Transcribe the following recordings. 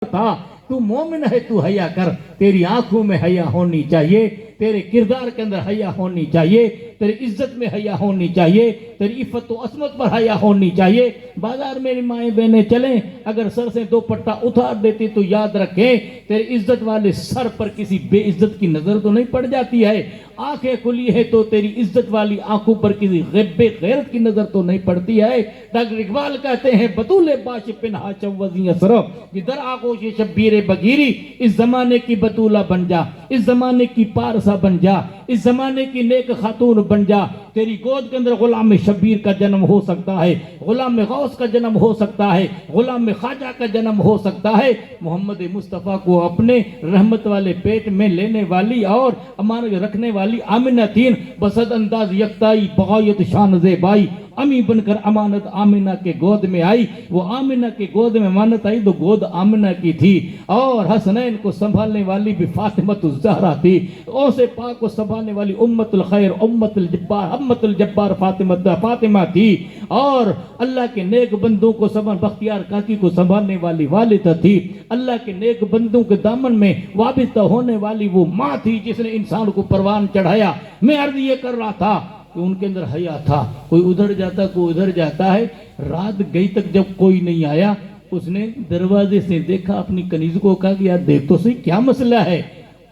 تھا تو مومن ہے تو حیا کر، تیری آنکھوں میں حیا ہونی چاہیے، تیرے کردار کے اندر حیا ہونی چاہیے، تیری عزت میں حیا ہونی چاہیے، تیری عفت و عصمت پر حیا ہونی چاہیے۔ بازار میری مائیں بہنیں چلیں، اگر سر سے دو پٹا اتار دیتی تو یاد رکھیں تیری عزت والے سر پر کسی بے عزت کی نظر تو نہیں پڑ جاتی ہے، آنکھیں کھلی ہے تو تیری عزت والی آنکھوں پر کسی بے غیرت کی نظر تو نہیں پڑتی ہے۔ ڈاکٹر اقبال کہتے ہیں بطول باش پنہا چوزی اسرو جدر آغوش شبیر بگیری، اس زمانے کی بطولہ بن جا، اس زمانے کی پارسا بن جا، اس زمانے کی نیک خاتون بن جا۔ تیری گود کے اندر غلام شبیر کا جنم ہو سکتا ہے، غلام غوث کا جنم ہو سکتا ہے، غلام خواجہ کا جنم ہو سکتا ہے۔ محمد مصطفیٰ کو اپنے رحمت والے پیٹ میں لینے والی اور امانت رکھنے والی آمنہ تین بسد انداز یکتائی بغایت شان زیبائی، امی بن کر امانت آمنہ کے گود میں آئی۔ وہ آمنہ کے گود میں امانت آئی تو گود آمنہ کی تھی، اور حسنین کو سنبھالنے والی بھی فاطمۃ الزہرا تھی، غوث پاک کو سنبھالنے والی امت الخیر امت الجبار فاطمہ تھی، اور اللہ کے نیک بندوں کو بختیار کاکی کو سنبھالنے والی والدہ تھی، اللہ کے نیک بندوں کے دامن میں وابستہ ہونے والی وہ ماں تھی جس نے انسان کو پروان چڑھایا۔ میں عرض یہ کر رہا تھا کہ ان کے اندر حیا تھا، کوئی ادھر جاتا کوئی ادھر جاتا ہے۔ رات گئی تک جب کوئی نہیں آیا، اس نے دروازے سے دیکھا، اپنی کنیز کو کہا کہ یار دیکھ تو صحیح کیا مسئلہ ہے۔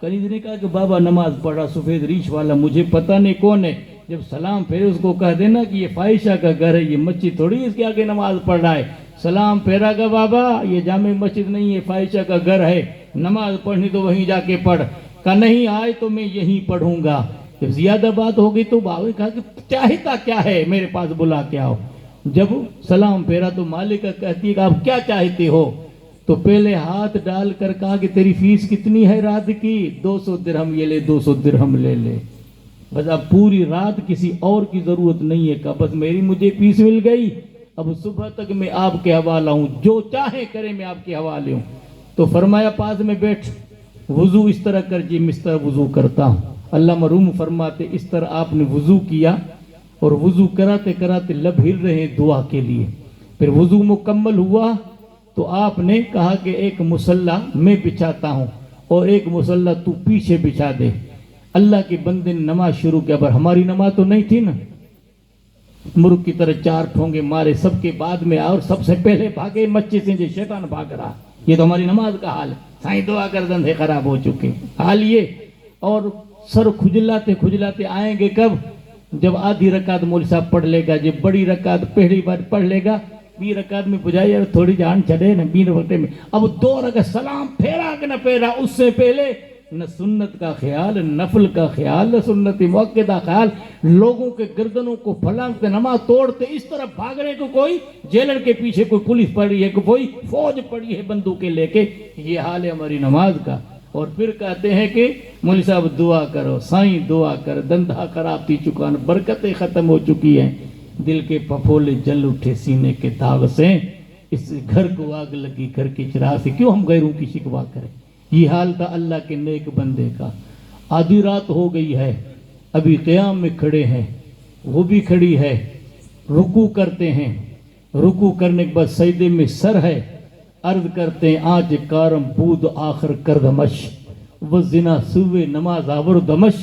کنیز نے کہا کہ بابا نماز پڑھا سفید ریش والا، مجھے پتہ نہیں کون ہے۔ جب سلام پھیرے اس کو کہہ دینا کہ یہ فائشہ کا گھر ہے، یہ مسجد تھوڑی اس کے آگے نماز پڑھ رہا ہے۔ سلام پھیرا گا بابا یہ جامع مسجد نہیں ہے، فائشہ کا گھر ہے، نماز پڑھنی تو وہیں جا کے پڑھ۔ کہا نہیں آئے تو میں یہیں پڑھوں گا۔ جب زیادہ بات ہو گئی تو بابا نے کہا کہ چاہتا کیا ہے میرے پاس بلا کے آؤ۔ جب سلام پھیرا تو مالکہ کہتی ہے کہ آپ کیا چاہتے ہو؟ تو پہلے ہاتھ ڈال کر کہا کہ تیری فیس کتنی ہے رات کی؟ 200 درہم، یہ لے 200 درہم لے لے، بس اب پوری رات کسی اور کی ضرورت نہیں ہے، کہ بس میری مجھے فیس مل گئی، اب صبح تک میں آپ کے حوالہ ہوں، جو چاہیں کریں میں آپ کے حوالے ہوں۔ تو فرمایا پاس میں بیٹھ، وضو اس طرح کر جی میں اس طرح وضو کرتا ہوں۔ علامہ روم فرماتے اس طرح آپ نے وضو کیا، اور وضو کراتے کراتے لب ہل رہے دعا کے لیے۔ پھر وضو مکمل ہوا تو آپ نے کہا کہ ایک مصلی میں بچھاتا ہوں اور ایک مصلی تو پیچھے بچھا دے۔ اللہ کے بندے نے نماز شروع کیا، پر ہماری نماز تو نہیں تھی نا، مرغ کی طرح 4 ٹھونگے مارے، سب کے بعد میں اور سب سے پہلے بھاگے مسجد سے، جو شیطان بھاگ رہا۔ یہ تو ہماری نماز کا حال ہے، سائیں دعا کر دندے خراب ہو چکے حال یہ۔ اور سر کھجلاتے کھجلاتے آئیں گے کب؟ جب آدھی رکعت مول صاحب پڑھ لے گا، جب بڑی رکعت پہلی بار پڑھ لے گا، 20 رکعت میں بجائے یار تھوڑی جان چڑھے نا 20 وقت میں، اب 2 رکعت سلام پھیرا کہ نہ پھیرا، اس سے پہلے نہ سنت کا خیال، نفل کا خیال، نہ سنت موقعہ خیال، لوگوں کے گردنوں کو پھلانگتے نماز توڑتے اس طرح بھاگ رہے کہ کوئی جیلر کے پیچھے کوئی پولیس پڑی ہے، کوئی فوج پڑی ہے بندوقیں لے کے۔ یہ حال ہے ہماری نماز کا۔ اور پھر کہتے ہیں کہ مولوی صاحب دعا کرو، سائیں دعا کر، دندھا خراب تھی چکان، برکتیں ختم ہو چکی ہیں، دل کے پھپھولے جل اٹھے سینے کے داغ سے، اس گھر کو آگ لگی گھر کے چراغ سے، کیوں ہم غیروں کی شکوا کریں؟ یہ حال تھا اللہ کے نیک بندے کا۔ آدھی رات ہو گئی ہے، ابھی قیام میں کھڑے ہیں، وہ بھی کھڑی ہے، رکوع کرتے ہیں، رکوع کرنے کے بعد سجدے میں سر ہے، عرض کرتے ہیں آج کارم بود آخر کردمش وزنا سوے نماز آور دمش،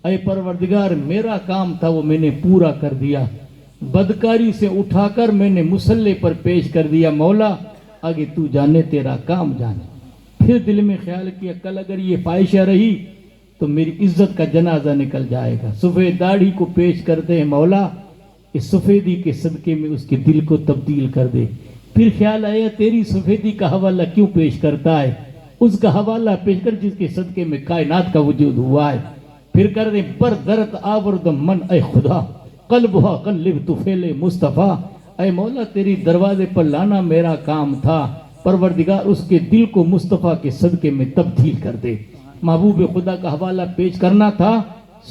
اے پروردگار میرا کام تھا وہ میں نے پورا کر دیا، بدکاری سے اٹھا کر میں نے مصلی پر پیش کر دیا، مولا آگے تو جانے تیرا کام جانے۔ پھر دل میں خیال کیا کل اگر یہ فائشہ رہی تو میری عزت کا جنازہ نکل جائے گا، سفید داڑھی کو پیش کرتے ہیں، مولا اس سفیدی کے صدقے میں اس کے دل کو تبدیل کر دے۔ پھر خیال آیا تیری سفیدی کا حوالہ کیوں پیش کرتا ہے، اس کا حوالہ پیش کر جس کے صدقے میں کائنات کا وجود ہوا ہے۔ پھر کر دے بردرت آورد من اے خدا قلبہ قلب طفیل مصطفیٰ، اے مولا تیری دروازے پر لانا میرا کام تھا، پروردگار اس کے دل کو مصطفیٰ کے صدقے میں تبدیل کر دے۔ محبوب خدا کا حوالہ پیش کرنا تھا،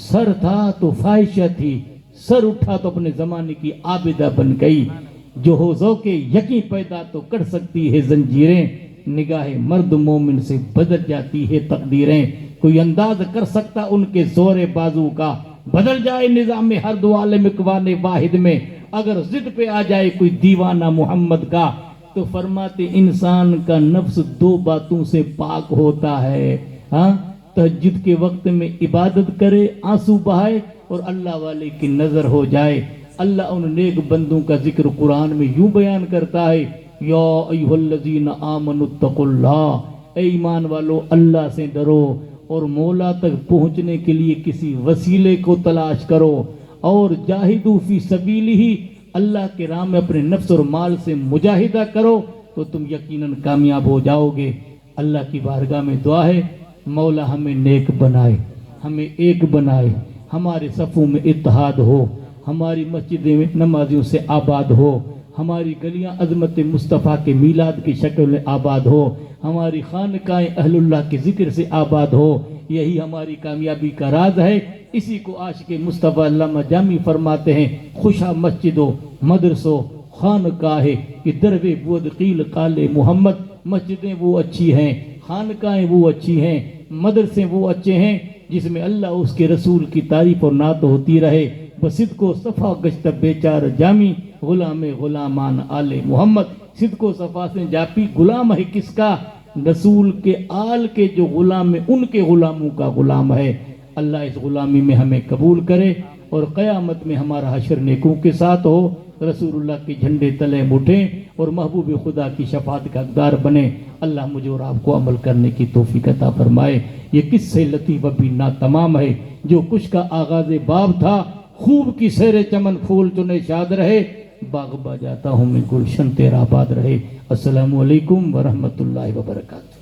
سر تھا تو فاحشہ تھی، سر اٹھا تو اپنے زمانے کی عابدہ بن گئی، جو ہو ذوق یقین پیدا تو کر سکتی ہے زنجیریں، نگاہ مرد مومن سے بدل جاتی ہے تقدیریں، کوئی انداز کر سکتا ان کے زور بازو کا، بدل جائے نظام ہر دو عالم اقوان واحد میں، اگر ضد پہ آ جائے کوئی دیوانہ محمد کا، تو فرماتے انسان کا نفس 2 باتوں سے پاک ہوتا ہے، ہاں، تہجد کے وقت میں عبادت کرے، آنسو بہائے اور اللہ والے کی نظر ہو جائے۔ اللہ ان نیک بندوں کا ذکر قرآن میں یوں بیان کرتا ہے، یا ایھا الذین آمنوا اتقوا اللہ، اے ایمان والو اللہ سے ڈرو اور مولا تک پہنچنے کے لیے کسی وسیلے کو تلاش کرو، اور جاہدوا فی سبیلہ، اللہ کے راہ میں اپنے نفس اور مال سے مجاہدہ کرو تو تم یقیناً کامیاب ہو جاؤ گے۔ اللہ کی بارگاہ میں دعا ہے، مولا ہمیں نیک بنائے، ہمیں ایک بنائے، ہمارے صفوں میں اتحاد ہو، ہماری مسجدیں میں نمازیوں سے آباد ہو، ہماری گلیاں عظمت مصطفیٰ کے میلاد کی شکل میں آباد ہو، ہماری خانقاہیں اہل اللہ کے ذکر سے آباد ہو۔ یہی ہماری کامیابی کا راز ہے۔ اسی کو عاشق مصطفیٰ علامہ جامی فرماتے ہیں، خوشا مسجدوں مدرسوں خانقاہ کہ دروے بود قیل قال محمد، مسجدیں وہ اچھی ہیں، خانقاہیں وہ اچھی ہیں، مدرسے وہ اچھے ہیں جس میں اللہ اس کے رسول کی تعریف اور نعت ہوتی رہے۔ بصدق و صفا گشتہ بیچار جامی، غلام غلامان آل محمد، صدق و صفا سے جاپی غلام ہے کس کا؟ رسول کے آل کے جو غلام ہیں ان کے غلاموں کا غلام ہے۔ اللہ اس غلامی میں ہمیں قبول کرے اور قیامت میں ہمارا حشر نیکوں کے ساتھ ہو، رسول اللہ کے جھنڈے تلے اٹھیں اور محبوب خدا کی شفاعت کا حقدار بنے۔ اللہ مجھے اور آپ کو عمل کرنے کی توفیق عطا فرمائے۔ یہ قصہ لطیف ابھی نا تمام ہے، جو کچھ کا آغاز باب تھا، خوب کی سیر چمن پھول چنے شاد رہے، باغ با جاتا ہوں میں گلشن تیرا آباد رہے۔ السلام علیکم ورحمۃ اللہ وبرکاتہ۔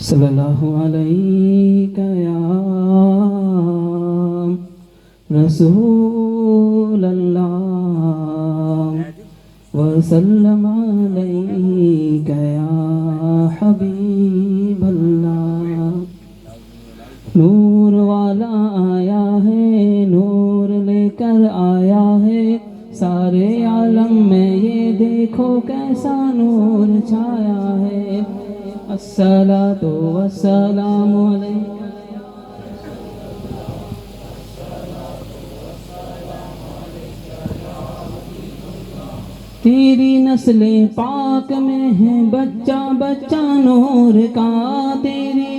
صلی اللہ علیہ یا رسول اللہ وسلم علیہ یا حبیب اللہ۔ نور والا آیا ہے، نور لے کر آیا ہے، سارے عالم میں یہ دیکھو کیسا نور چھایا ہے۔ الصلاۃ والسلام علیک تیری نسل پاک میں ہے بچہ بچہ نور کا، تیری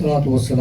والسلام